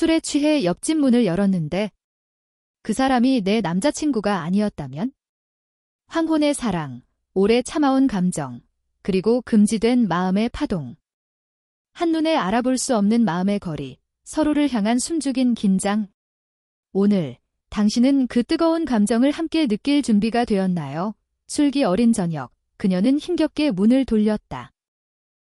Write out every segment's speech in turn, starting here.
술에 취해 옆집 문을 열었는데 그 사람이 내 남자친구가 아니었다면? 황혼의 사랑, 오래 참아온 감정, 그리고 금지된 마음의 파동. 한눈에 알아볼 수 없는 마음의 거리, 서로를 향한 숨죽인 긴장. 오늘 당신은 그 뜨거운 감정을 함께 느낄 준비가 되었나요? 술기 어린 저녁, 그녀는 힘겹게 문을 돌렸다.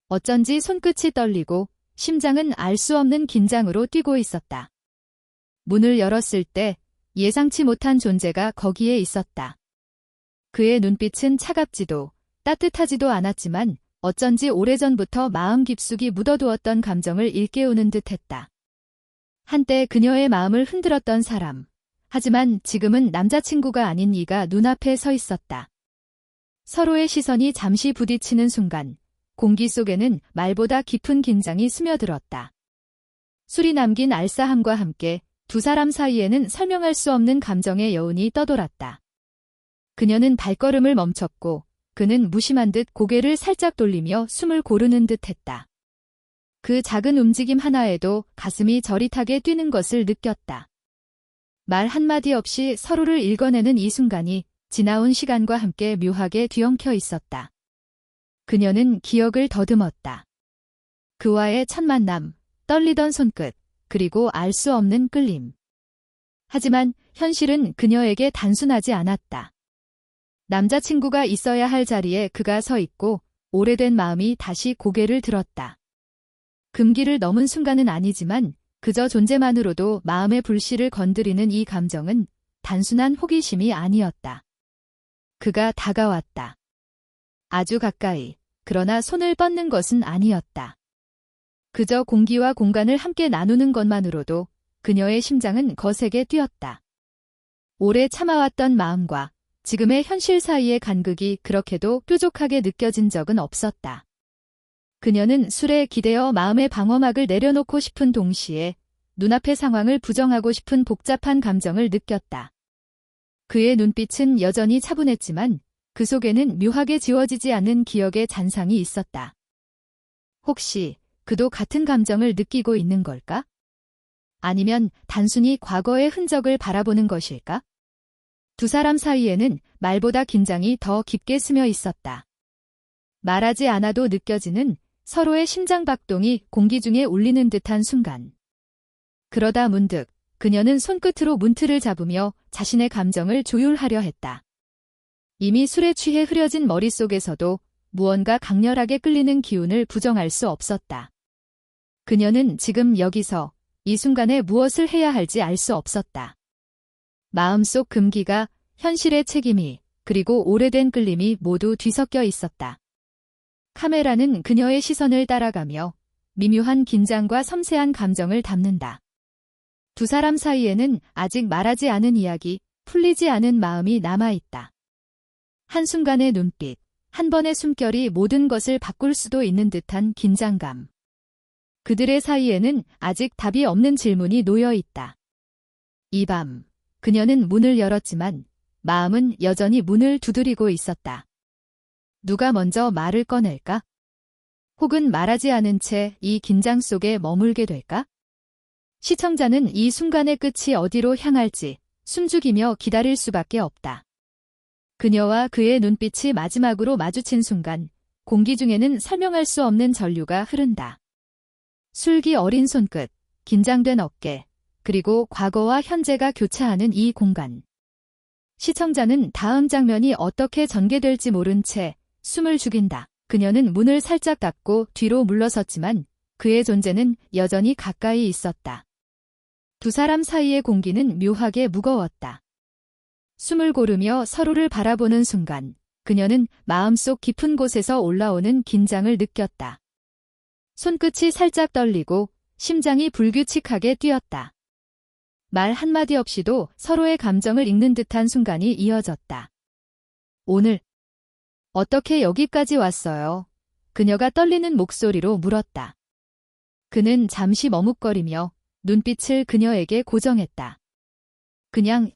어쩐지 손끝이 떨리고 심장은 알 수 없는 긴장으로 뛰고 있었다. 문을 열었을 때 예상치 못한 존재가 거기에 있었다. 그의 눈빛은 차갑지도 따뜻하지도 않았지만 어쩐지 오래전부터 마음 깊숙이 묻어두었던 감정을 일깨우는 듯했다. 한때 그녀의 마음을 흔들었던 사람. 하지만 지금은 남자친구가 아닌 이가 눈앞에 서 있었다. 서로의 시선이 잠시 부딪히는 순간 공기 속에는 말보다 깊은 긴장이 스며들었다. 술이 남긴 알싸함과 함께 두 사람 사이에는 설명할 수 없는 감정의 여운이 떠돌았다. 그녀는 발걸음을 멈췄고 그는 무심한 듯 고개를 살짝 돌리며 숨을 고르는 듯했다. 그 작은 움직임 하나에도 가슴이 저릿하게 뛰는 것을 느꼈다. 말 한마디 없이 서로를 읽어내는 이 순간이 지나온 시간과 함께 묘하게 뒤엉켜 있었다. 그녀는 기억을 더듬었다. 그와의 첫 만남, 떨리던 손끝, 그리고 알 수 없는 끌림. 하지만 현실은 그녀에게 단순하지 않았다. 남자친구가 있어야 할 자리에 그가 서 있고 오래된 마음이 다시 고개를 들었다. 금기를 넘은 순간은 아니지만 그저 존재만으로도 마음의 불씨를 건드리는 이 감정은 단순한 호기심이 아니었다. 그가 다가왔다. 아주 가까이, 그러나 손을 뻗는 것은 아니었다. 그저 공기와 공간을 함께 나누는 것만으로도 그녀의 심장은 거세게 뛰었다. 오래 참아왔던 마음과 지금의 현실 사이의 간극이 그렇게도 뾰족하게 느껴진 적은 없었다. 그녀는 술에 기대어 마음의 방어막을 내려놓고 싶은 동시에 눈앞의 상황을 부정하고 싶은 복잡한 감정을 느꼈다. 그의 눈빛은 여전히 차분했지만 그 속에는 묘하게 지워지지 않는 기억의 잔상이 있었다. 혹시 그도 같은 감정을 느끼고 있는 걸까? 아니면 단순히 과거의 흔적을 바라보는 것일까? 두 사람 사이에는 말보다 긴장이 더 깊게 스며 있었다. 말하지 않아도 느껴지는 서로의 심장 박동이 공기 중에 울리는 듯한 순간. 그러다 문득 그녀는 손끝으로 문틀을 잡으며 자신의 감정을 조율하려 했다. 이미 술에 취해 흐려진 머릿속에서도 무언가 강렬하게 끌리는 기운을 부정할 수 없었다. 그녀는 지금 여기서 이 순간에 무엇을 해야 할지 알 수 없었다. 마음속 금기가, 현실의 책임이, 그리고 오래된 끌림이 모두 뒤섞여 있었다. 카메라는 그녀의 시선을 따라가며 미묘한 긴장과 섬세한 감정을 담는다. 두 사람 사이에는 아직 말하지 않은 이야기, 풀리지 않은 마음이 남아있다. 한순간의 눈빛, 한 번의 숨결이 모든 것을 바꿀 수도 있는 듯한 긴장감. 그들의 사이에는 아직 답이 없는 질문이 놓여 있다. 이 밤, 그녀는 문을 열었지만 마음은 여전히 문을 두드리고 있었다. 누가 먼저 말을 꺼낼까? 혹은 말하지 않은 채 이 긴장 속에 머물게 될까? 시청자는 이 순간의 끝이 어디로 향할지 숨죽이며 기다릴 수밖에 없다. 그녀와 그의 눈빛이 마지막으로 마주친 순간 공기 중에는 설명할 수 없는 전류가 흐른다. 술기 어린 손끝, 긴장된 어깨, 그리고 과거와 현재가 교차하는 이 공간. 시청자는 다음 장면이 어떻게 전개될지 모른 채 숨을 죽인다. 그녀는 문을 살짝 닫고 뒤로 물러섰지만 그의 존재는 여전히 가까이 있었다. 두 사람 사이의 공기는 묘하게 무거웠다. 숨을 고르며 서로를 바라보는 순간 그녀는 마음속 깊은 곳에서 올라오는 긴장을 느꼈다. 손끝이 살짝 떨리고 심장이 불규칙하게 뛰었다. 말 한마디 없이도 서로의 감정을 읽는 듯한 순간이 이어졌다. 오늘 어떻게 여기까지 왔어요? 그녀가 떨리는 목소리로 물었다. 그는 잠시 머뭇거리며 눈빛을 그녀에게 고정했다. 그냥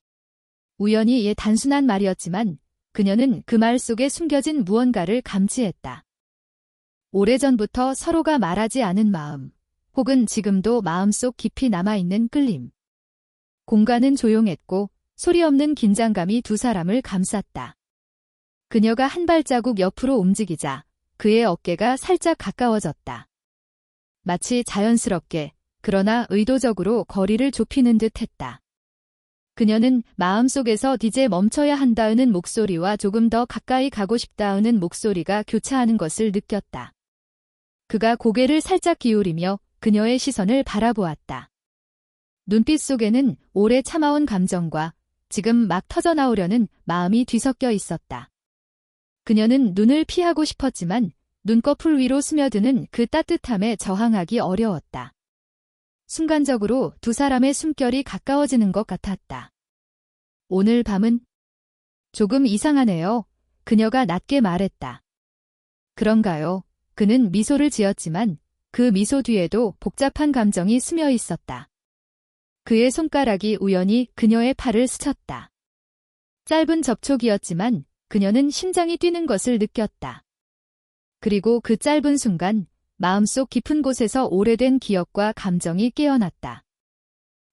우연히 단순한 말이었지만 그녀는 그 말 속에 숨겨진 무언가를 감지했다. 오래전부터 서로가 말하지 않은 마음, 혹은 지금도 마음속 깊이 남아있는 끌림. 공간은 조용했고 소리 없는 긴장감이 두 사람을 감쌌다. 그녀가 한 발자국 옆으로 움직이자 그의 어깨가 살짝 가까워졌다. 마치 자연스럽게, 그러나 의도적으로 거리를 좁히는 듯 했다. 그녀는 마음속에서 이제 멈춰야 한다는 목소리와 조금 더 가까이 가고 싶다는 목소리가 교차하는 것을 느꼈다. 그가 고개를 살짝 기울이며 그녀의 시선을 바라보았다. 눈빛 속에는 오래 참아온 감정과 지금 막 터져나오려는 마음이 뒤섞여 있었다. 그녀는 눈을 피하고 싶었지만 눈꺼풀 위로 스며드는 그 따뜻함에 저항하기 어려웠다. 순간적으로 두 사람의 숨결이 가까워지는 것 같았다. 오늘 밤은 조금 이상하네요. 그녀가 낮게 말했다. 그런가요? 그는 미소를 지었지만 그 미소 뒤에도 복잡한 감정이 스며 있었다. 그의 손가락이 우연히 그녀의 팔을 스쳤다. 짧은 접촉이었지만 그녀는 심장이 뛰는 것을 느꼈다. 그리고 그 짧은 순간 마음속 깊은 곳에서 오래된 기억과 감정이 깨어났다.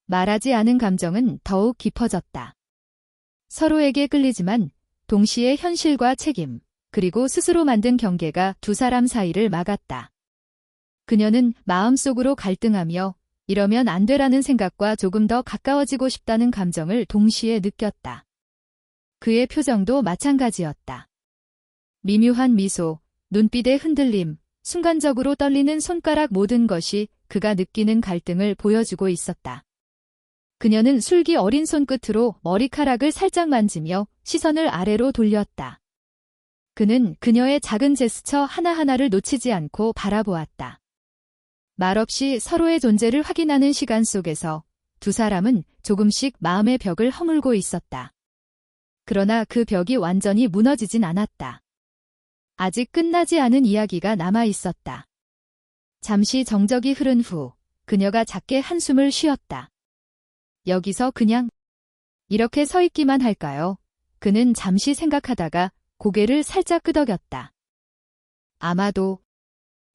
말하지 않은 감정은 더욱 깊어졌다. 서로에게 끌리지만 동시에 현실과 책임, 그리고 스스로 만든 경계가 두 사람 사이를 막았다. 그녀는 마음속으로 갈등하며 이러면 안 되라는 생각과 조금 더 가까워지고 싶다는 감정을 동시에 느꼈다. 그의 표정도 마찬가지였다. 미묘한 미소, 눈빛의 흔들림, 순간적으로 떨리는 손가락 모든 것이 그가 느끼는 갈등을 보여주고 있었다. 그녀는 술기 어린 손끝으로 머리카락을 살짝 만지며 시선을 아래로 돌렸다. 그는 그녀의 작은 제스처 하나하나를 놓치지 않고 바라보았다. 말없이 서로의 존재를 확인하는 시간 속에서 두 사람은 조금씩 마음의 벽을 허물고 있었다. 그러나 그 벽이 완전히 무너지진 않았다. 아직 끝나지 않은 이야기가 남아 있었다. 잠시 정적이 흐른 후 그녀가 작게 한숨을 쉬었다. 여기서 그냥 이렇게 서 있기만 할까요? 그는 잠시 생각하다가 고개를 살짝 끄덕였다. 아마도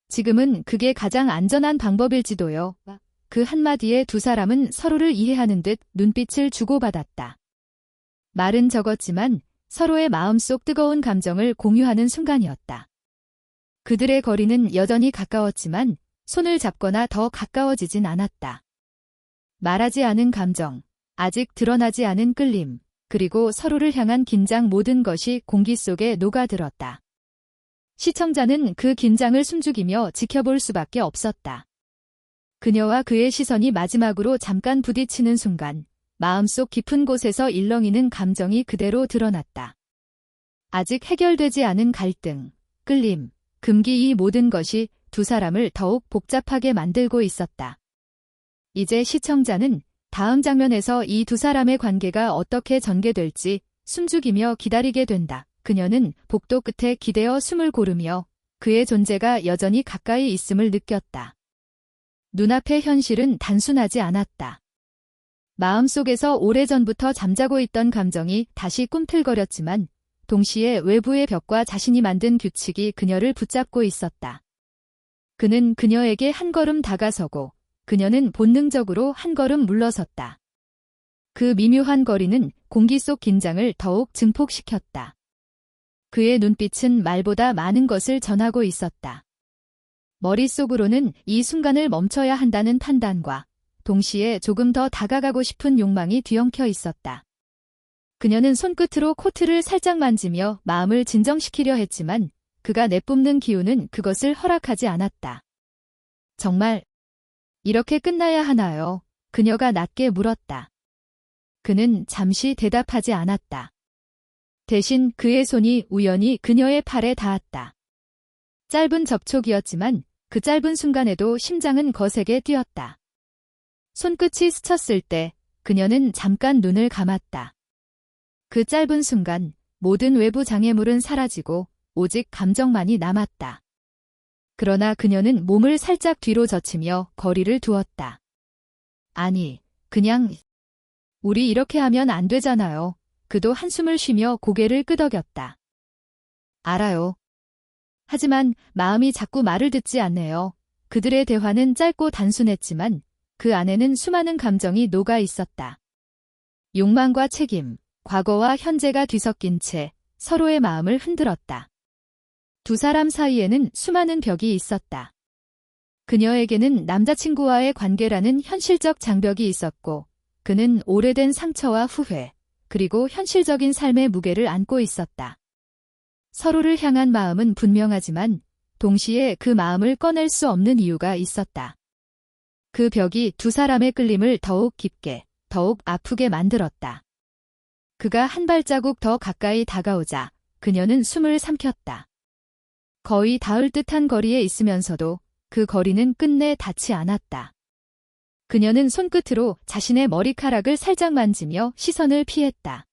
지금은 그게 가장 안전한 방법일지도요. 그 한마디에 두 사람은 서로를 이해하는 듯 눈빛을 주고받았다. 말은 적었지만 서로의 마음속 뜨거운 감정을 공유하는 순간이었다. 그들의 거리는 여전히 가까웠지만 손을 잡거나 더 가까워지진 않았다. 말하지 않은 감정, 아직 드러나지 않은 끌림, 그리고 서로를 향한 긴장 모든 것이 공기 속에 녹아들었다. 시청자는 그 긴장을 숨죽이며 지켜볼 수밖에 없었다. 그녀와 그의 시선이 마지막으로 잠깐 부딪히는 순간 마음속 깊은 곳에서 일렁이는 감정이 그대로 드러났다. 아직 해결되지 않은 갈등, 끌림, 금기 이 모든 것이 두 사람을 더욱 복잡하게 만들고 있었다. 이제 시청자는 다음 장면에서 이 두 사람의 관계가 어떻게 전개될지 숨죽이며 기다리게 된다. 그녀는 복도 끝에 기대어 숨을 고르며 그의 존재가 여전히 가까이 있음을 느꼈다. 눈앞의 현실은 단순하지 않았다. 마음속에서 오래전부터 잠자고 있던 감정이 다시 꿈틀거렸지만 동시에 외부의 벽과 자신이 만든 규칙이 그녀를 붙잡고 있었다. 그는 그녀에게 한 걸음 다가서고 그녀는 본능적으로 한 걸음 물러섰다. 그 미묘한 거리는 공기 속 긴장을 더욱 증폭시켰다. 그의 눈빛은 말보다 많은 것을 전하고 있었다. 머릿속으로는 이 순간을 멈춰야 한다는 판단과 동시에 조금 더 다가가고 싶은 욕망이 뒤엉켜 있었다. 그녀는 손끝으로 코트를 살짝 만지며 마음을 진정시키려 했지만 그가 내뿜는 기운은 그것을 허락하지 않았다. 정말 이렇게 끝나야 하나요? 그녀가 낮게 물었다. 그는 잠시 대답하지 않았다. 대신 그의 손이 우연히 그녀의 팔에 닿았다. 짧은 접촉이었지만 그 짧은 순간에도 심장은 거세게 뛰었다. 손끝이 스쳤을 때 그녀는 잠깐 눈을 감았다. 그 짧은 순간 모든 외부 장애물은 사라지고 오직 감정만이 남았다. 그러나 그녀는 몸을 살짝 뒤로 젖히며 거리를 두었다. 아니, 그냥 우리 이렇게 하면 안 되잖아요. 그도 한숨을 쉬며 고개를 끄덕였다. 알아요. 하지만 마음이 자꾸 말을 듣지 않네요. 그들의 대화는 짧고 단순했지만 그 안에는 수많은 감정이 녹아 있었다. 욕망과 책임, 과거와 현재가 뒤섞인 채 서로의 마음을 흔들었다. 두 사람 사이에는 수많은 벽이 있었다. 그녀에게는 남자친구와의 관계라는 현실적 장벽이 있었고, 그는 오래된 상처와 후회, 그리고 현실적인 삶의 무게를 안고 있었다. 서로를 향한 마음은 분명하지만 동시에 그 마음을 꺼낼 수 없는 이유가 있었다. 그 벽이 두 사람의 끌림을 더욱 깊게, 더욱 아프게 만들었다. 그가 한 발자국 더 가까이 다가오자 그녀는 숨을 삼켰다. 거의 닿을 듯한 거리에 있으면서도 그 거리는 끝내 닿지 않았다. 그녀는 손끝으로 자신의 머리카락을 살짝 만지며 시선을 피했다.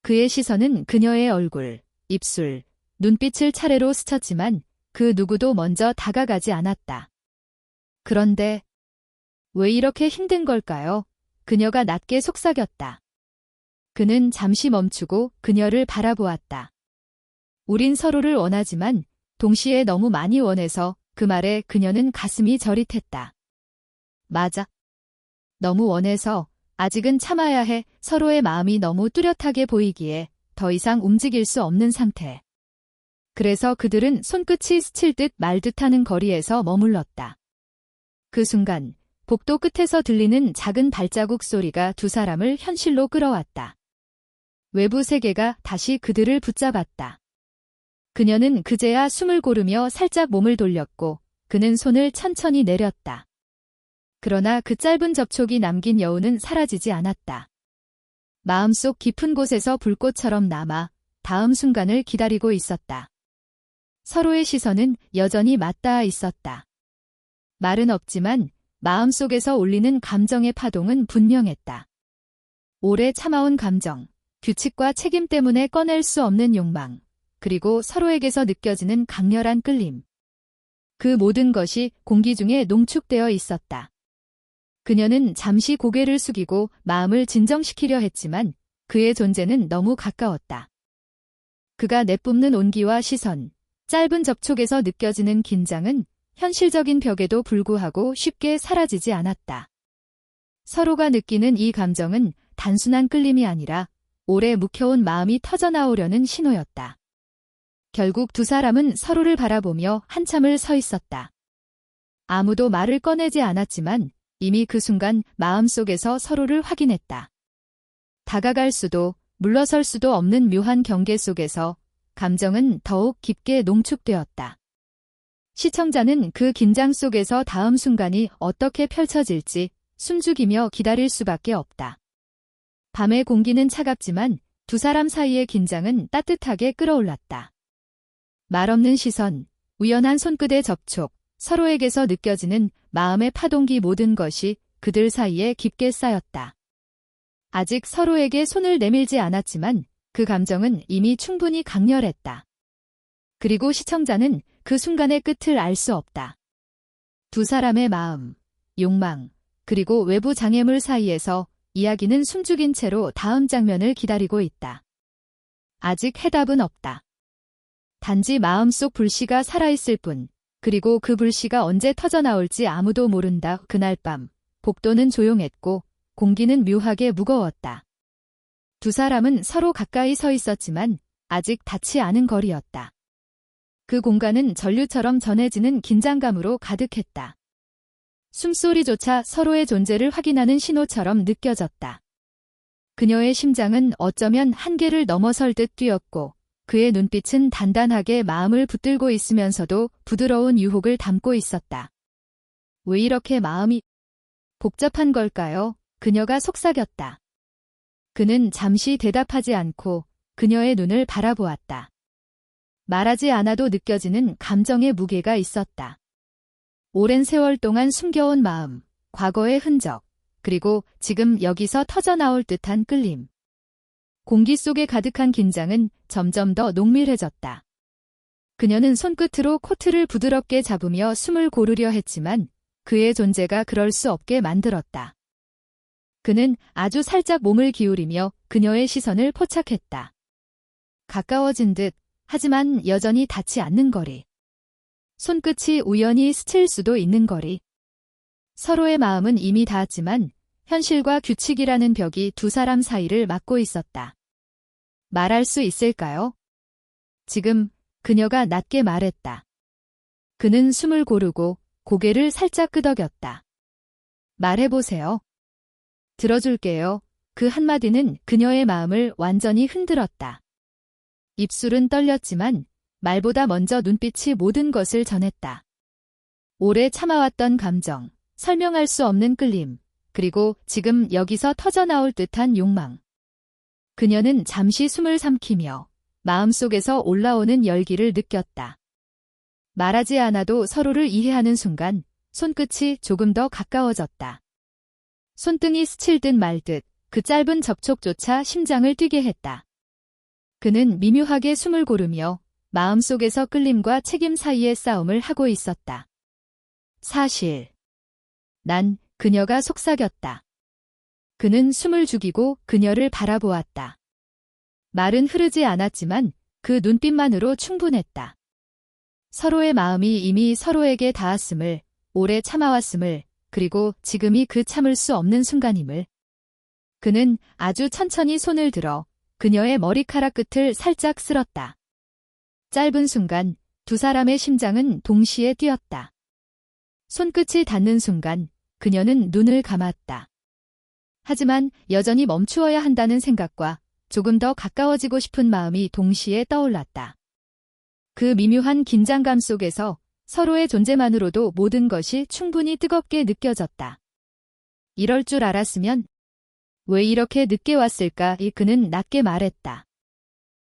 그의 시선은 그녀의 얼굴, 입술, 눈빛을 차례로 스쳤지만 그 누구도 먼저 다가가지 않았다. 그런데 왜 이렇게 힘든 걸까요? 그녀가 낮게 속삭였다. 그는 잠시 멈추고 그녀를 바라보았다. 우린 서로를 원하지만 동시에 너무 많이 원해서 그 말에 그녀는 가슴이 저릿했다. 맞아. 너무 원해서 아직은 참아야 해. 서로의 마음이 너무 뚜렷하게 보이기에 더 이상 움직일 수 없는 상태. 그래서 그들은 손끝이 스칠 듯 말 듯하는 거리에서 머물렀다. 그 순간 복도 끝에서 들리는 작은 발자국 소리가 두 사람을 현실로 끌어왔다. 외부 세계가 다시 그들을 붙잡았다. 그녀는 그제야 숨을 고르며 살짝 몸을 돌렸고 그는 손을 천천히 내렸다. 그러나 그 짧은 접촉이 남긴 여운은 사라지지 않았다. 마음속 깊은 곳에서 불꽃처럼 남아 다음 순간을 기다리고 있었다. 서로의 시선은 여전히 맞닿아 있었다. 말은 없지만 마음속에서 울리는 감정의 파동은 분명했다. 오래 참아온 감정, 규칙과 책임 때문에 꺼낼 수 없는 욕망, 그리고 서로에게서 느껴지는 강렬한 끌림. 그 모든 것이 공기 중에 농축되어 있었다. 그녀는 잠시 고개를 숙이고 마음을 진정시키려 했지만 그의 존재는 너무 가까웠다. 그가 내뿜는 온기와 시선, 짧은 접촉에서 느껴지는 긴장은 현실적인 벽에도 불구하고 쉽게 사라지지 않았다. 서로가 느끼는 이 감정은 단순한 끌림이 아니라 오래 묵혀온 마음이 터져나오려는 신호였다. 결국 두 사람은 서로를 바라보며 한참을 서 있었다. 아무도 말을 꺼내지 않았지만 이미 그 순간 마음속에서 서로를 확인했다. 다가갈 수도 물러설 수도 없는 묘한 경계 속에서 감정은 더욱 깊게 농축되었다. 시청자는 그 긴장 속에서 다음 순간이 어떻게 펼쳐질지 숨죽이며 기다릴 수밖에 없다. 밤의 공기는 차갑지만 두 사람 사이의 긴장은 따뜻하게 끌어올랐다. 말없는 시선, 우연한 손끝의 접촉, 서로에게서 느껴지는 마음의 파동기 모든 것이 그들 사이에 깊게 쌓였다. 아직 서로에게 손을 내밀지 않았지만 그 감정은 이미 충분히 강렬했다. 그리고 시청자는 그 순간의 끝을 알 수 없다. 두 사람의 마음, 욕망, 그리고 외부 장애물 사이에서 이야기는 숨죽인 채로 다음 장면을 기다리고 있다. 아직 해답은 없다. 단지 마음속 불씨가 살아있을 뿐, 그리고 그 불씨가 언제 터져나올지 아무도 모른다. 그날 밤, 복도는 조용했고 공기는 묘하게 무거웠다. 두 사람은 서로 가까이 서 있었지만 아직 닿지 않은 거리였다. 그 공간은 전류처럼 전해지는 긴장감으로 가득했다. 숨소리조차 서로의 존재를 확인하는 신호처럼 느껴졌다. 그녀의 심장은 어쩌면 한계를 넘어설 듯 뛰었고 그의 눈빛은 단단하게 마음을 붙들고 있으면서도 부드러운 유혹을 담고 있었다. 왜 이렇게 마음이 복잡한 걸까요? 그녀가 속삭였다. 그는 잠시 대답하지 않고 그녀의 눈을 바라보았다. 말하지 않아도 느껴지는 감정의 무게가 있었다. 오랜 세월 동안 숨겨온 마음, 과거의 흔적, 그리고 지금 여기서 터져나올 듯한 끌림. 공기 속에 가득한 긴장은 점점 더 농밀해졌다. 그녀는 손끝으로 코트를 부드럽게 잡으며 숨을 고르려 했지만 그의 존재가 그럴 수 없게 만들었다. 그는 아주 살짝 몸을 기울이며 그녀의 시선을 포착했다. 가까워진 듯, 하지만 여전히 닿지 않는 거리. 손끝이 우연히 스칠 수도 있는 거리. 서로의 마음은 이미 닿았지만 현실과 규칙이라는 벽이 두 사람 사이를 막고 있었다. 말할 수 있을까요? 지금 그녀가 낮게 말했다. 그는 숨을 고르고 고개를 살짝 끄덕였다. 말해보세요. 들어줄게요. 그 한마디는 그녀의 마음을 완전히 흔들었다. 입술은 떨렸지만 말보다 먼저 눈빛이 모든 것을 전했다. 오래 참아왔던 감정, 설명할 수 없는 끌림, 그리고 지금 여기서 터져나올 듯한 욕망. 그녀는 잠시 숨을 삼키며 마음속에서 올라오는 열기를 느꼈다. 말하지 않아도 서로를 이해하는 순간 손끝이 조금 더 가까워졌다. 손등이 스칠 듯 말 듯 그 짧은 접촉조차 심장을 뛰게 했다. 그는 미묘하게 숨을 고르며 마음속에서 끌림과 책임 사이의 싸움을 하고 있었다. 사실 난 그녀가 속삭였다. 그는 숨을 죽이고 그녀를 바라보았다. 말은 흐르지 않았지만 그 눈빛만으로 충분했다. 서로의 마음이 이미 서로에게 닿았음을, 오래 참아왔음을, 그리고 지금이 그 참을 수 없는 순간임을. 그는 아주 천천히 손을 들어 그녀의 머리카락 끝을 살짝 쓸었다. 짧은 순간 두 사람의 심장은 동시에 뛰었다. 손끝이 닿는 순간 그녀는 눈을 감았다. 하지만 여전히 멈추어야 한다는 생각과 조금 더 가까워지고 싶은 마음이 동시에 떠올랐다. 그 미묘한 긴장감 속에서 서로의 존재만으로도 모든 것이 충분히 뜨겁게 느껴졌다. 이럴 줄 알았으면 왜 이렇게 늦게 왔을까? 그는 낮게 말했다.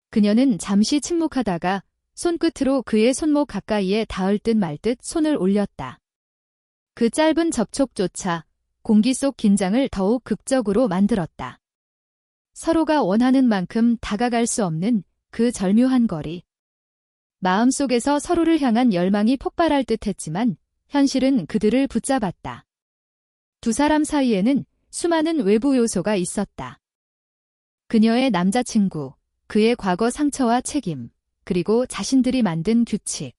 그녀는 잠시 침묵하다가 손끝으로 그의 손목 가까이에 닿을 듯 말 듯 손을 올렸다. 그 짧은 접촉조차 공기 속 긴장을 더욱 극적으로 만들었다. 서로가 원하는 만큼 다가갈 수 없는 그 절묘한 거리. 마음속에서 서로를 향한 열망이 폭발할 듯 했지만 현실은 그들을 붙잡았다. 두 사람 사이에는 수많은 외부 요소가 있었다. 그녀의 남자친구, 그의 과거 상처와 책임, 그리고 자신들이 만든 규칙.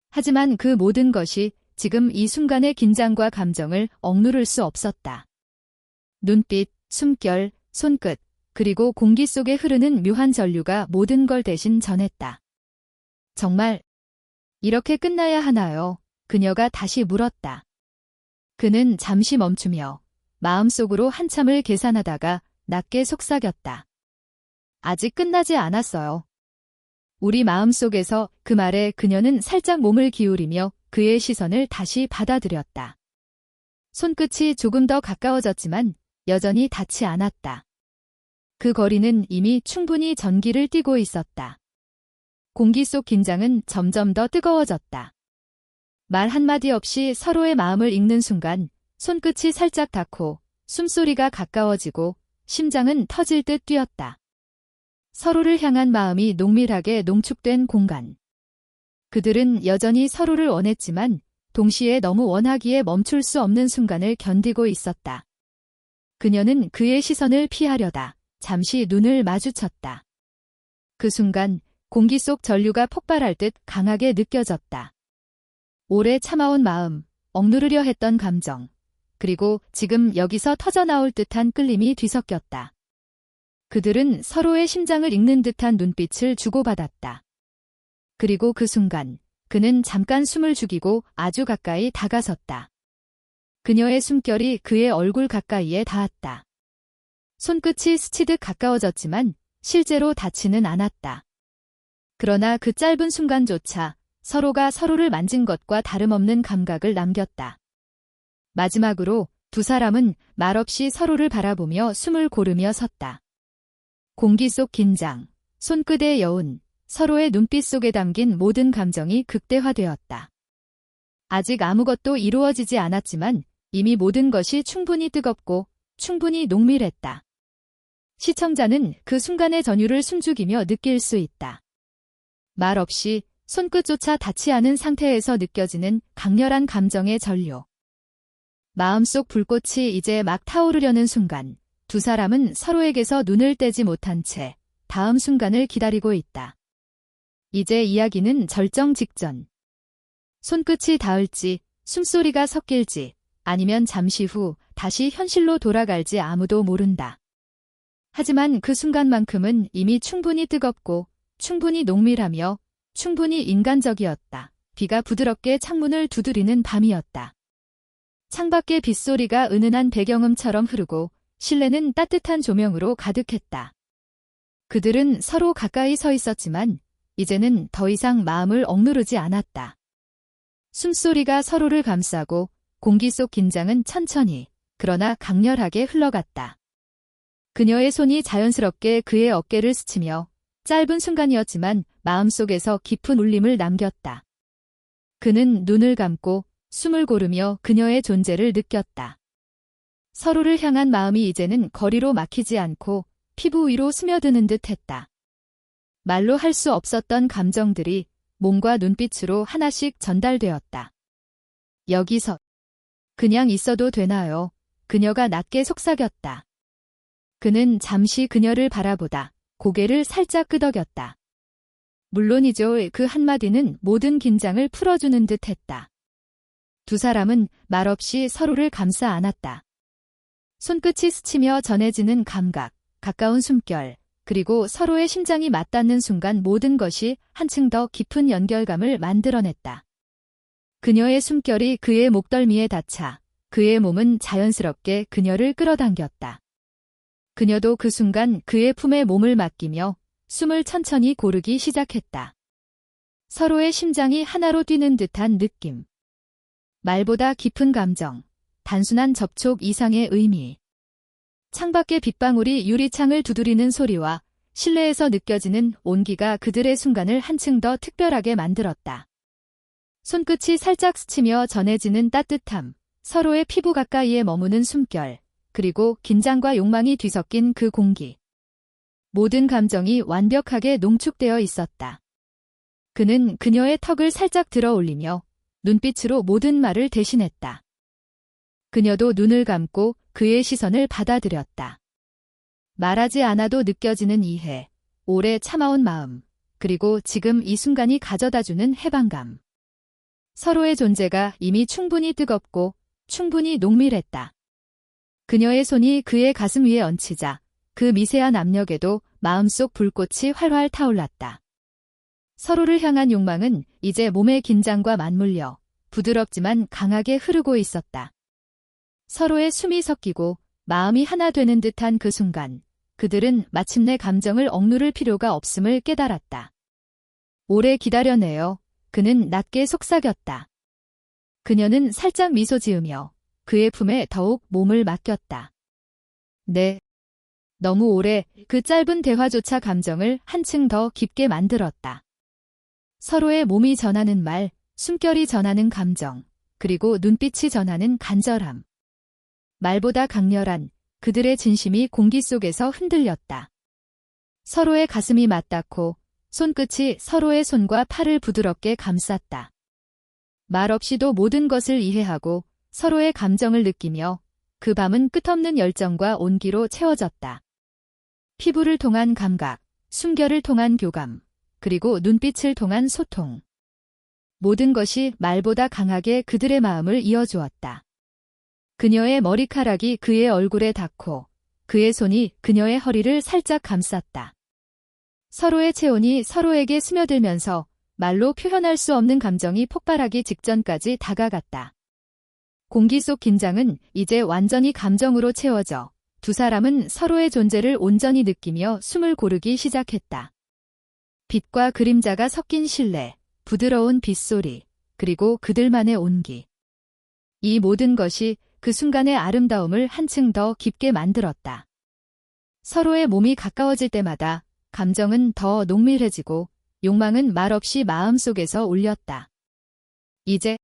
하지만 그 모든 것이 지금 이 순간의 긴장과 감정을 억누를 수 없었다. 눈빛, 숨결, 손끝, 그리고 공기 속에 흐르는 묘한 전류가 모든 걸 대신 전했다. 정말 이렇게 끝나야 하나요? 그녀가 다시 물었다. 그는 잠시 멈추며 마음속으로 한참을 계산하다가 낮게 속삭였다. 아직 끝나지 않았어요. 우리 마음속에서 그 말에 그녀는 살짝 몸을 기울이며 그의 시선을 다시 받아들였다. 손끝이 조금 더 가까워졌지만 여전히 닿지 않았다. 그 거리는 이미 충분히 전기를 띠고 있었다. 공기 속 긴장은 점점 더 뜨거워졌다. 말 한마디 없이 서로의 마음을 읽는 순간 손끝이 살짝 닿고 숨소리가 가까워지고 심장은 터질 듯 뛰었다. 서로를 향한 마음이 농밀하게 농축된 공간. 그들은 여전히 서로를 원했지만 동시에 너무 원하기에 멈출 수 없는 순간을 견디고 있었다. 그녀는 그의 시선을 피하려다 잠시 눈을 마주쳤다. 그 순간 공기 속 전류가 폭발할 듯 강하게 느껴졌다. 오래 참아온 마음, 억누르려 했던 감정, 그리고 지금 여기서 터져나올 듯한 끌림이 뒤섞였다. 그들은 서로의 심장을 읽는 듯한 눈빛을 주고받았다. 그리고 그 순간 그는 잠깐 숨을 죽이고 아주 가까이 다가섰다. 그녀의 숨결이 그의 얼굴 가까이에 닿았다. 손끝이 스치듯 가까워졌지만 실제로 닿지는 않았다. 그러나 그 짧은 순간조차 서로가 서로를 만진 것과 다름없는 감각을 남겼다. 마지막으로 두 사람은 말없이 서로를 바라보며 숨을 고르며 섰다. 공기 속 긴장, 손끝의 여운, 서로의 눈빛 속에 담긴 모든 감정이 극대화되었다. 아직 아무것도 이루어지지 않았지만 이미 모든 것이 충분히 뜨겁고 충분히 농밀했다. 시청자는 그 순간의 전율을 숨죽이며 느낄 수 있다. 말 없이 손끝조차 닿지 않은 상태에서 느껴지는 강렬한 감정의 전류. 마음속 불꽃이 이제 막 타오르려는 순간 두 사람은 서로에게서 눈을 떼지 못한 채 다음 순간을 기다리고 있다. 이제 이야기는 절정 직전. 손끝이 닿을지, 숨소리가 섞일지, 아니면 잠시 후 다시 현실로 돌아갈지 아무도 모른다. 하지만 그 순간만큼은 이미 충분히 뜨겁고, 충분히 농밀하며, 충분히 인간적이었다. 비가 부드럽게 창문을 두드리는 밤이었다. 창밖의 빗소리가 은은한 배경음처럼 흐르고 실내는 따뜻한 조명으로 가득했다. 그들은 서로 가까이 서 있었지만 이제는 더 이상 마음을 억누르지 않았다. 숨소리가 서로를 감싸고 공기 속 긴장은 천천히 그러나 강렬하게 흘러갔다. 그녀의 손이 자연스럽게 그의 어깨를 스치며 짧은 순간이었지만 마음속에서 깊은 울림을 남겼다. 그는 눈을 감고 숨을 고르며 그녀의 존재를 느꼈다. 서로를 향한 마음이 이제는 거리로 막히지 않고 피부 위로 스며드는 듯 했다. 말로 할 수 없었던 감정들이 몸과 눈빛으로 하나씩 전달되었다. 여기서 그냥 있어도 되나요? 그녀가 낮게 속삭였다. 그는 잠시 그녀를 바라보다 고개를 살짝 끄덕였다. 물론이죠. 그 한마디는 모든 긴장을 풀어주는 듯 했다. 두 사람은 말없이 서로를 감싸 안았다. 손끝이 스치며 전해지는 감각, 가까운 숨결, 그리고 서로의 심장이 맞닿는 순간 모든 것이 한층 더 깊은 연결감을 만들어냈다. 그녀의 숨결이 그의 목덜미에 닿자 그의 몸은 자연스럽게 그녀를 끌어당겼다. 그녀도 그 순간 그의 품에 몸을 맡기며 숨을 천천히 고르기 시작했다. 서로의 심장이 하나로 뛰는 듯한 느낌. 말보다 깊은 감정, 단순한 접촉 이상의 의미. 창밖의 빗방울이 유리창을 두드리는 소리와 실내에서 느껴지는 온기가 그들의 순간을 한층 더 특별하게 만들었다. 손끝이 살짝 스치며 전해지는 따뜻함, 서로의 피부 가까이에 머무는 숨결, 그리고 긴장과 욕망이 뒤섞인 그 공기. 모든 감정이 완벽하게 농축되어 있었다. 그는 그녀의 턱을 살짝 들어 올리며 눈빛으로 모든 말을 대신했다. 그녀도 눈을 감고 그의 시선을 받아들였다. 말하지 않아도 느껴지는 이해, 오래 참아온 마음, 그리고 지금 이 순간이 가져다주는 해방감. 서로의 존재가 이미 충분히 뜨겁고 충분히 농밀했다. 그녀의 손이 그의 가슴 위에 얹히자 그 미세한 압력에도 마음속 불꽃이 활활 타올랐다. 서로를 향한 욕망은 이제 몸의 긴장과 맞물려 부드럽지만 강하게 흐르고 있었다. 서로의 숨이 섞이고 마음이 하나 되는 듯한 그 순간, 그들은 마침내 감정을 억누를 필요가 없음을 깨달았다. 오래 기다려내요. 그는 낮게 속삭였다. 그녀는 살짝 미소 지으며 그의 품에 더욱 몸을 맡겼다. 네. 너무 오래 그 짧은 대화조차 감정을 한층 더 깊게 만들었다. 서로의 몸이 전하는 말, 숨결이 전하는 감정, 그리고 눈빛이 전하는 간절함. 말보다 강렬한 그들의 진심이 공기 속에서 흔들렸다. 서로의 가슴이 맞닿고 손끝이 서로의 손과 팔을 부드럽게 감쌌다. 말 없이도 모든 것을 이해하고 서로의 감정을 느끼며 그 밤은 끝없는 열정과 온기로 채워졌다. 피부를 통한 감각, 숨결을 통한 교감, 그리고 눈빛을 통한 소통. 모든 것이 말보다 강하게 그들의 마음을 이어주었다. 그녀의 머리카락이 그의 얼굴에 닿고 그의 손이 그녀의 허리를 살짝 감쌌다. 서로의 체온이 서로에게 스며들면서 말로 표현할 수 없는 감정이 폭발하기 직전까지 다가갔다. 공기 속 긴장은 이제 완전히 감정으로 채워져 두 사람은 서로의 존재를 온전히 느끼며 숨을 고르기 시작했다. 빛과 그림자가 섞인 실내, 부드러운 빗소리, 그리고 그들만의 온기. 이 모든 것이 그 순간의 아름다움을 한층 더 깊게 만들었다. 서로의 몸이 가까워질 때마다 감정은 더 농밀해지고 욕망은 말없이 마음속에서 울렸다. 이제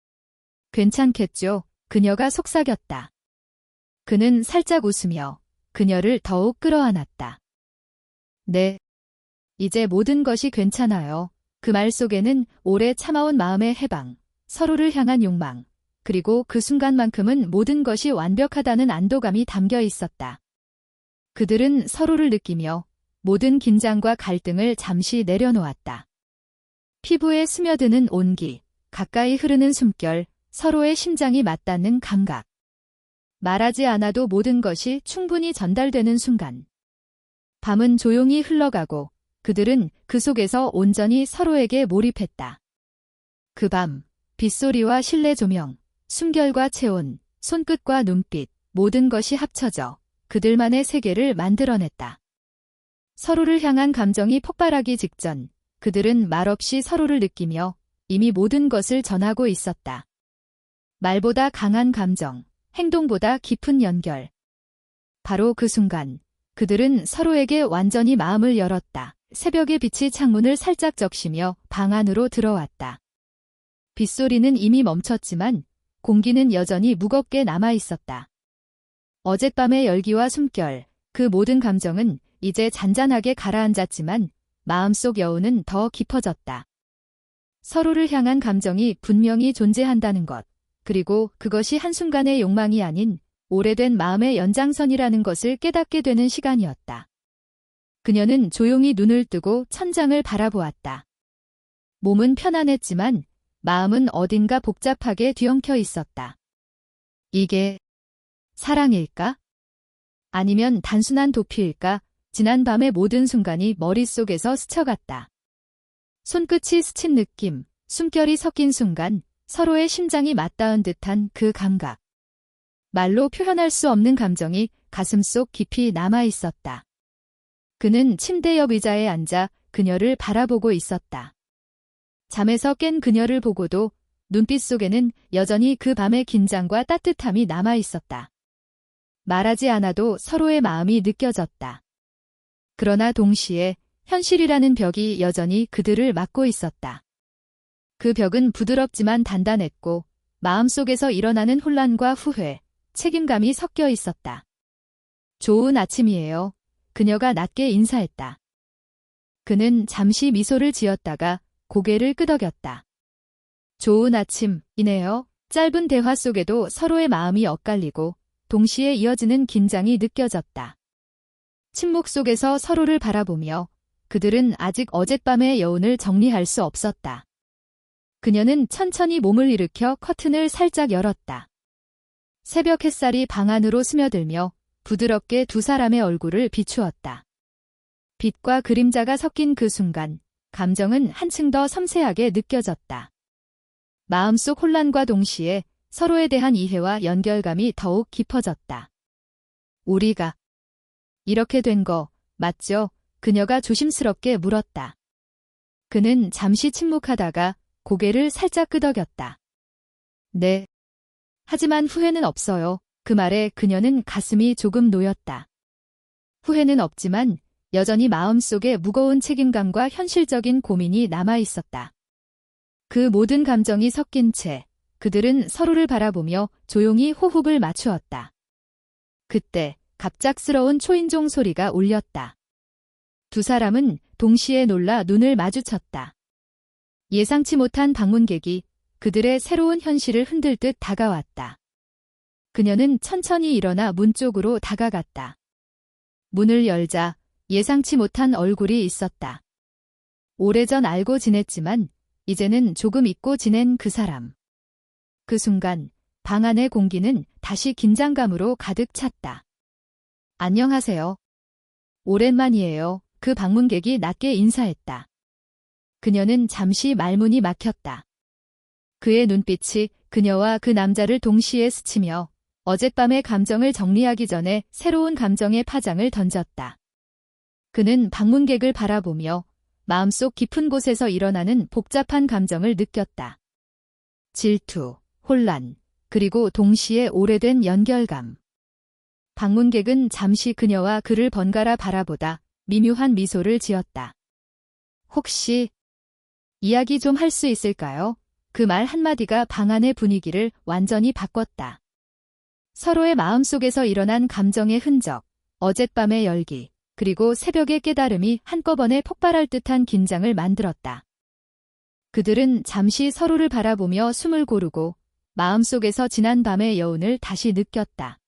괜찮겠죠? 그녀가 속삭였다. 그는 살짝 웃으며 그녀를 더욱 끌어안았다. 네. 이제 모든 것이 괜찮아요. 그 말 속에는 오래 참아온 마음의 해방, 서로를 향한 욕망, 그리고 그 순간만큼은 모든 것이 완벽하다는 안도감이 담겨 있었다. 그들은 서로를 느끼며 모든 긴장과 갈등을 잠시 내려놓았다. 피부에 스며드는 온기, 가까이 흐르는 숨결, 서로의 심장이 맞닿는 감각. 말하지 않아도 모든 것이 충분히 전달되는 순간. 밤은 조용히 흘러가고 그들은 그 속에서 온전히 서로에게 몰입했다. 그 밤, 빗소리와 실내 조명, 숨결과 체온, 손끝과 눈빛, 모든 것이 합쳐져 그들만의 세계를 만들어냈다. 서로를 향한 감정이 폭발하기 직전 그들은 말없이 서로를 느끼며 이미 모든 것을 전하고 있었다. 말보다 강한 감정, 행동보다 깊은 연결. 바로 그 순간 그들은 서로에게 완전히 마음을 열었다. 새벽의 빛이 창문을 살짝 적시며 방 안으로 들어왔다. 빗소리는 이미 멈췄지만 공기는 여전히 무겁게 남아 있었다. 어젯밤의 열기와 숨결, 그 모든 감정은 이제 잔잔하게 가라앉았지만 마음속 여운은 더 깊어졌다. 서로를 향한 감정이 분명히 존재한다는 것, 그리고 그것이 한순간의 욕망이 아닌 오래된 마음의 연장선이라는 것을 깨닫게 되는 시간이었다. 그녀는 조용히 눈을 뜨고 천장을 바라보았다. 몸은 편안했지만 마음은 어딘가 복잡하게 뒤엉켜 있었다. 이게 사랑일까? 아니면 단순한 도피일까? 지난 밤의 모든 순간이 머릿속에서 스쳐갔다. 손끝이 스친 느낌, 숨결이 섞인 순간, 서로의 심장이 맞닿은 듯한 그 감각. 말로 표현할 수 없는 감정이 가슴속 깊이 남아 있었다. 그는 침대 옆 의자에 앉아 그녀를 바라보고 있었다. 잠에서 깬 그녀를 보고도 눈빛 속에는 여전히 그 밤의 긴장과 따뜻함이 남아 있었다. 말하지 않아도 서로의 마음이 느껴졌다. 그러나 동시에 현실이라는 벽이 여전히 그들을 막고 있었다. 그 벽은 부드럽지만 단단했고 마음속에서 일어나는 혼란과 후회, 책임감이 섞여 있었다. 좋은 아침이에요. 그녀가 낮게 인사했다. 그는 잠시 미소를 지었다가 고개를 끄덕였다. 좋은 아침이네요. 짧은 대화 속에도 서로의 마음이 엇갈리고 동시에 이어지는 긴장이 느껴졌다. 침묵 속에서 서로를 바라보며 그들은 아직 어젯밤의 여운을 정리할 수 없었다. 그녀는 천천히 몸을 일으켜 커튼을 살짝 열었다. 새벽 햇살이 방 안으로 스며들며 부드럽게 두 사람의 얼굴을 비추었다. 빛과 그림자가 섞인 그 순간, 감정은 한층 더 섬세하게 느껴졌다. 마음속 혼란과 동시에 서로에 대한 이해와 연결감이 더욱 깊어졌다. 우리가 이렇게 된 거 맞죠? 그녀가 조심스럽게 물었다. 그는 잠시 침묵하다가 고개를 살짝 끄덕였다. 네. 하지만 후회는 없어요. 그 말에 그녀는 가슴이 조금 놓였다. 후회는 없지만 여전히 마음속에 무거운 책임감과 현실적인 고민이 남아 있었다. 그 모든 감정이 섞인 채 그들은 서로를 바라보며 조용히 호흡을 맞추었다. 그때 갑작스러운 초인종 소리가 울렸다. 두 사람은 동시에 놀라 눈을 마주쳤다. 예상치 못한 방문객이 그들의 새로운 현실을 흔들 듯 다가왔다. 그녀는 천천히 일어나 문 쪽으로 다가갔다. 문을 열자 예상치 못한 얼굴이 있었다. 오래전 알고 지냈지만 이제는 조금 잊고 지낸 그 사람. 그 순간 방 안의 공기는 다시 긴장감으로 가득 찼다. 안녕하세요. 오랜만이에요. 그 방문객이 낮게 인사했다. 그녀는 잠시 말문이 막혔다. 그의 눈빛이 그녀와 그 남자를 동시에 스치며 어젯밤의 감정을 정리하기 전에 새로운 감정의 파장을 던졌다. 그는 방문객을 바라보며 마음속 깊은 곳에서 일어나는 복잡한 감정을 느꼈다. 질투, 혼란, 그리고 동시에 오래된 연결감. 방문객은 잠시 그녀와 그를 번갈아 바라보다 미묘한 미소를 지었다. 혹시 이야기 좀 할 수 있을까요? 그 말 한마디가 방 안의 분위기를 완전히 바꿨다. 서로의 마음속에서 일어난 감정의 흔적, 어젯밤의 열기, 그리고 새벽의 깨달음이 한꺼번에 폭발할 듯한 긴장을 만들었다. 그들은 잠시 서로를 바라보며 숨을 고르고 마음속에서 지난 밤의 여운을 다시 느꼈다.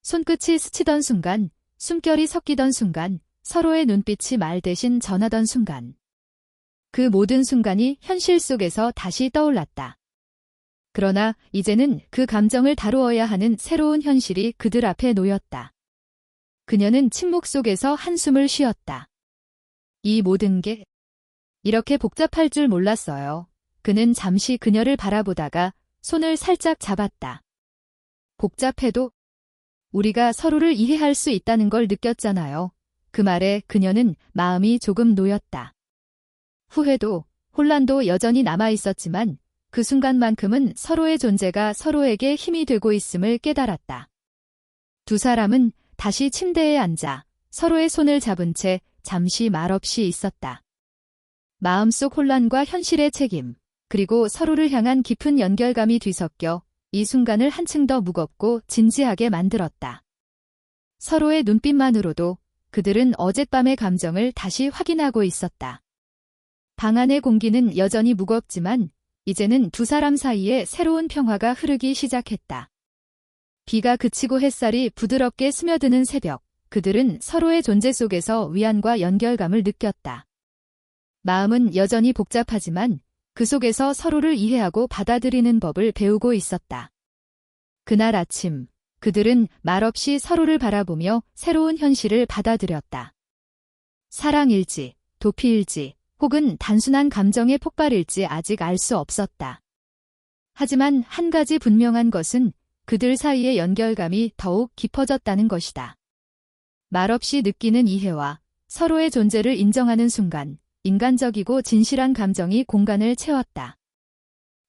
손끝이 스치던 순간, 숨결이 섞이던 순간, 서로의 눈빛이 말 대신 전하던 순간. 그 모든 순간이 현실 속에서 다시 떠올랐다. 그러나 이제는 그 감정을 다루어야 하는 새로운 현실이 그들 앞에 놓였다. 그녀는 침묵 속에서 한숨을 쉬었다. 이 모든 게 이렇게 복잡할 줄 몰랐어요. 그는 잠시 그녀를 바라보다가 손을 살짝 잡았다. 복잡해도 우리가 서로를 이해할 수 있다는 걸 느꼈잖아요. 그 말에 그녀는 마음이 조금 놓였다. 후회도, 혼란도 여전히 남아있었지만 그 순간만큼은 서로의 존재가 서로에게 힘이 되고 있음을 깨달았다. 두 사람은 다시 침대에 앉아 서로의 손을 잡은 채 잠시 말없이 있었다. 마음속 혼란과 현실의 책임, 그리고 서로를 향한 깊은 연결감이 뒤섞여 이 순간을 한층 더 무겁고 진지하게 만들었다. 서로의 눈빛만으로도 그들은 어젯밤의 감정을 다시 확인하고 있었다. 방 안의 공기는 여전히 무겁지만 이제는 두 사람 사이에 새로운 평화가 흐르기 시작했다. 비가 그치고 햇살이 부드럽게 스며드는 새벽, 그들은 서로의 존재 속에서 위안과 연결감을 느꼈다. 마음은 여전히 복잡하지만 그 속에서 서로를 이해하고 받아들이는 법을 배우고 있었다. 그날 아침, 그들은 말없이 서로를 바라보며 새로운 현실을 받아들였다. 사랑일지, 도피일지, 혹은 단순한 감정의 폭발일지 아직 알 수 없었다. 하지만 한 가지 분명한 것은 그들 사이의 연결감이 더욱 깊어졌다는 것이다. 말없이 느끼는 이해와 서로의 존재를 인정하는 순간, 인간적이고 진실한 감정이 공간을 채웠다.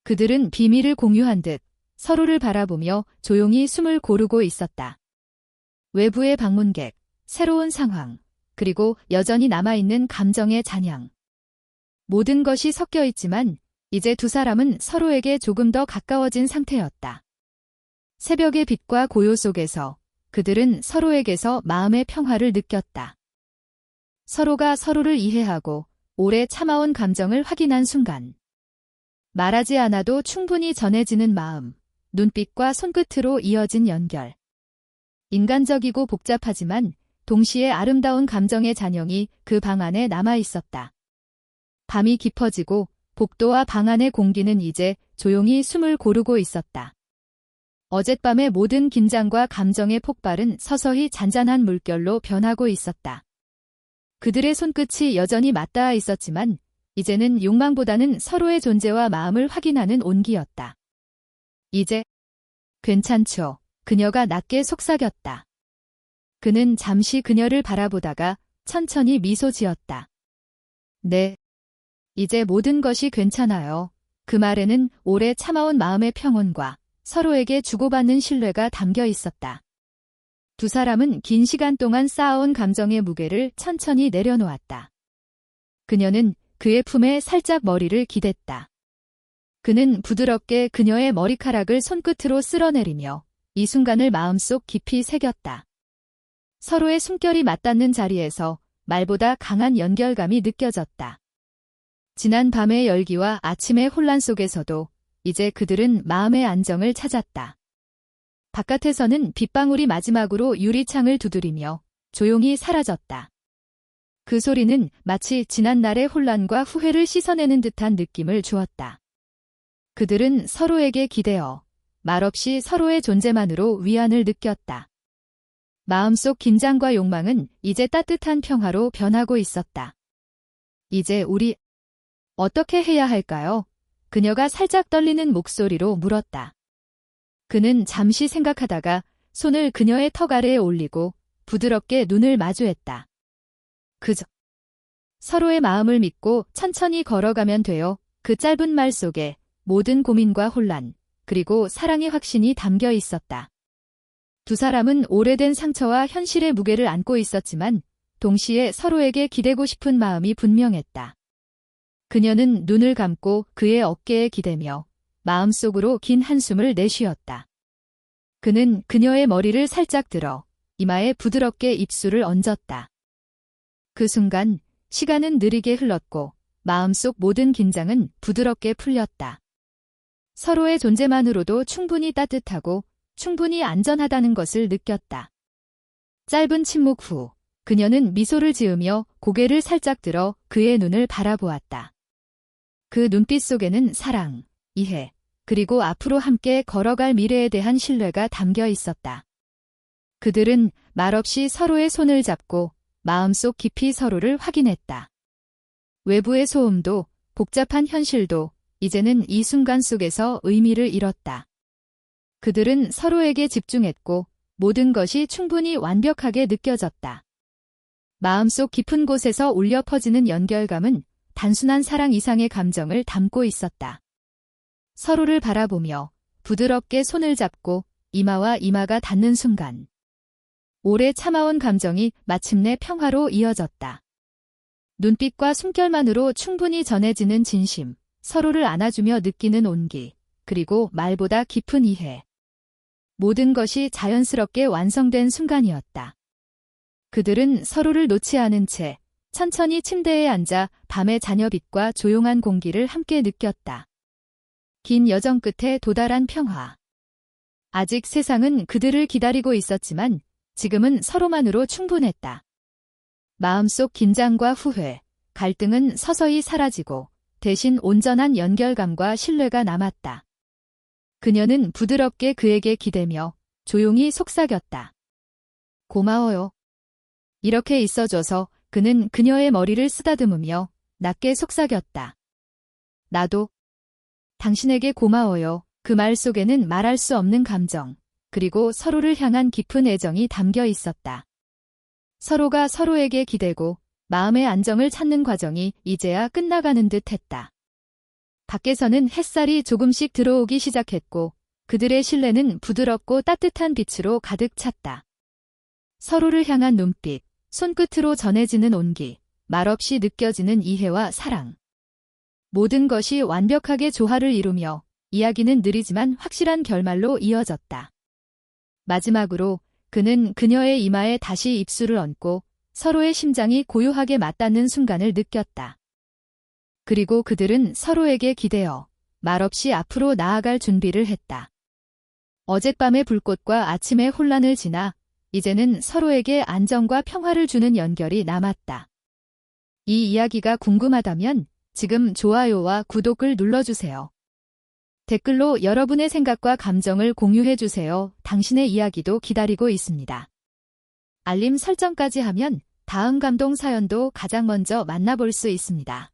그들은 비밀을 공유한 듯 서로를 바라보며 조용히 숨을 고르고 있었다. 외부의 방문객, 새로운 상황, 그리고 여전히 남아있는 감정의 잔향. 모든 것이 섞여 있지만 이제 두 사람은 서로에게 조금 더 가까워진 상태였다. 새벽의 빛과 고요 속에서 그들은 서로에게서 마음의 평화를 느꼈다. 서로가 서로를 이해하고 오래 참아온 감정을 확인한 순간. 말하지 않아도 충분히 전해지는 마음, 눈빛과 손끝으로 이어진 연결. 인간적이고 복잡하지만 동시에 아름다운 감정의 잔영이 그 방 안에 남아 있었다. 밤이 깊어지고 복도와 방 안의 공기는 이제 조용히 숨을 고르고 있었다. 어젯밤의 모든 긴장과 감정의 폭발은 서서히 잔잔한 물결로 변하고 있었다. 그들의 손끝이 여전히 맞닿아 있었지만 이제는 욕망보다는 서로의 존재와 마음을 확인하는 온기였다. 이제 괜찮죠. 그녀가 낮게 속삭였다. 그는 잠시 그녀를 바라보다가 천천히 미소 지었다. 네. 이제 모든 것이 괜찮아요. 그 말에는 오래 참아온 마음의 평온과 서로에게 주고받는 신뢰가 담겨 있었다. 두 사람은 긴 시간 동안 쌓아온 감정의 무게를 천천히 내려놓았다. 그녀는 그의 품에 살짝 머리를 기댔다. 그는 부드럽게 그녀의 머리카락을 손끝으로 쓸어내리며 이 순간을 마음속 깊이 새겼다. 서로의 숨결이 맞닿는 자리에서 말보다 강한 연결감이 느껴졌다. 지난 밤의 열기와 아침의 혼란 속에서도 이제 그들은 마음의 안정을 찾았다. 바깥에서는 빗방울이 마지막으로 유리창을 두드리며 조용히 사라졌다. 그 소리는 마치 지난날의 혼란과 후회를 씻어내는 듯한 느낌을 주었다. 그들은 서로에게 기대어 말없이 서로의 존재만으로 위안을 느꼈다. 마음속 긴장과 욕망은 이제 따뜻한 평화로 변하고 있었다. 이제 우리 어떻게 해야 할까요? 그녀가 살짝 떨리는 목소리로 물었다. 그는 잠시 생각하다가 손을 그녀의 턱 아래에 올리고 부드럽게 눈을 마주했다. 그저 서로의 마음을 믿고 천천히 걸어가면 돼요. 그 짧은 말 속에 모든 고민과 혼란, 그리고 사랑의 확신이 담겨 있었다. 두 사람은 오래된 상처와 현실의 무게를 안고 있었지만 동시에 서로에게 기대고 싶은 마음이 분명했다. 그녀는 눈을 감고 그의 어깨에 기대며 마음속으로 긴 한숨을 내쉬었다. 그는 그녀의 머리를 살짝 들어 이마에 부드럽게 입술을 얹었다. 그 순간 시간은 느리게 흘렀고 마음속 모든 긴장은 부드럽게 풀렸다. 서로의 존재만으로도 충분히 따뜻하고 충분히 안전하다는 것을 느꼈다. 짧은 침묵 후 그녀는 미소를 지으며 고개를 살짝 들어 그의 눈을 바라보았다. 그 눈빛 속에는 사랑, 이해, 그리고 앞으로 함께 걸어갈 미래에 대한 신뢰가 담겨 있었다. 그들은 말없이 서로의 손을 잡고 마음속 깊이 서로를 확인했다. 외부의 소음도 복잡한 현실도 이제는 이 순간 속에서 의미를 잃었다. 그들은 서로에게 집중했고 모든 것이 충분히 완벽하게 느껴졌다. 마음속 깊은 곳에서 울려 퍼지는 연결감은 단순한 사랑 이상의 감정을 담고 있었다. 서로를 바라보며 부드럽게 손을 잡고 이마와 이마가 닿는 순간 오래 참아온 감정이 마침내 평화로 이어졌다. 눈빛과 숨결만으로 충분히 전해지는 진심, 서로를 안아주며 느끼는 온기, 그리고 말보다 깊은 이해. 모든 것이 자연스럽게 완성된 순간이었다. 그들은 서로를 놓지 않은 채 천천히 침대에 앉아 밤의 잔여빛과 조용한 공기를 함께 느꼈다. 긴 여정 끝에 도달한 평화. 아직 세상은 그들을 기다리고 있었지만 지금은 서로만으로 충분했다. 마음속 긴장과 후회, 갈등은 서서히 사라지고 대신 온전한 연결감과 신뢰가 남았다. 그녀는 부드럽게 그에게 기대며 조용히 속삭였다. 고마워요. 이렇게 있어줘서. 그는 그녀의 머리를 쓰다듬으며 낮게 속삭였다. 나도 당신에게 고마워요. 그 말 속에는 말할 수 없는 감정, 그리고 서로를 향한 깊은 애정이 담겨 있었다. 서로가 서로에게 기대고 마음의 안정을 찾는 과정이 이제야 끝나가는 듯 했다. 밖에서는 햇살이 조금씩 들어오기 시작했고 그들의 신뢰는 부드럽고 따뜻한 빛으로 가득 찼다. 서로를 향한 눈빛, 손끝으로 전해지는 온기, 말없이 느껴지는 이해와 사랑. 모든 것이 완벽하게 조화를 이루며 이야기는 느리지만 확실한 결말로 이어졌다. 마지막으로 그는 그녀의 이마에 다시 입술을 얹고 서로의 심장이 고요하게 맞닿는 순간을 느꼈다. 그리고 그들은 서로에게 기대어 말없이 앞으로 나아갈 준비를 했다. 어젯밤의 불꽃과 아침의 혼란을 지나 이제는 서로에게 안정과 평화를 주는 연결이 남았다. 이 이야기가 궁금하다면 지금 좋아요와 구독을 눌러주세요. 댓글로 여러분의 생각과 감정을 공유해주세요. 당신의 이야기도 기다리고 있습니다. 알림 설정까지 하면 다음 감동 사연도 가장 먼저 만나볼 수 있습니다.